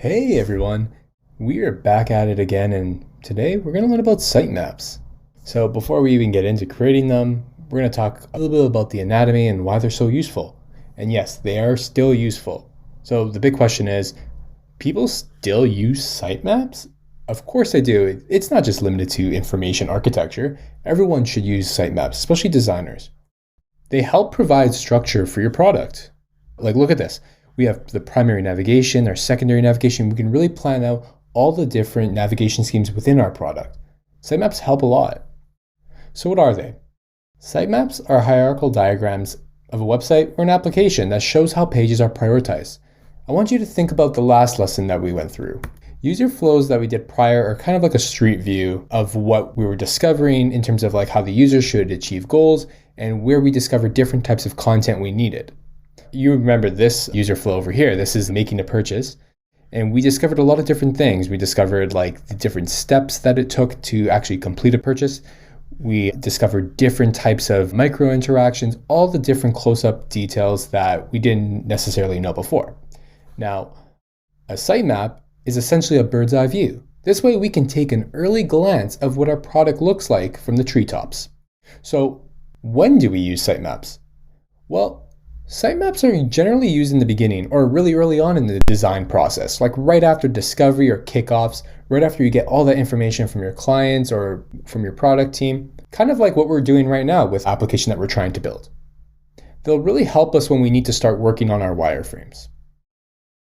Hey everyone, we are back at it again, and today we're going to learn about sitemaps. So before we even get into creating them, we're going to talk a little bit about the anatomy and why they're so useful. And yes, they are still useful. So the big question is, people still use sitemaps? Of course they do. It's not just limited to information architecture. Everyone should use sitemaps, especially designers. They help provide structure for your product. Like, look at this. We have the primary navigation, our secondary navigation. We can really plan out all the different navigation schemes within our product. Sitemaps help a lot. So what are they? Sitemaps are hierarchical diagrams of a website or an application that shows how pages are prioritized. I want you to think about the last lesson that we went through. User flows that we did prior are kind of like a street view of what we were discovering in terms of like how the user should achieve goals and where we discovered different types of content we needed. You remember this user flow over here. This is making a purchase. And we discovered a lot of different things. We discovered like the different steps that it took to actually complete a purchase. We discovered different types of micro interactions, all the different close-up details that we didn't necessarily know before. Now, a sitemap is essentially a bird's eye view. This way we can take an early glance of what our product looks like from the treetops. So when do we use sitemaps? Well, sitemaps are generally used in the beginning or really early on in the design process, like right after discovery or kickoffs, right after you get all that information from your clients or from your product team, kind of like what we're doing right now with the application that we're trying to build. They'll really help us when we need to start working on our wireframes.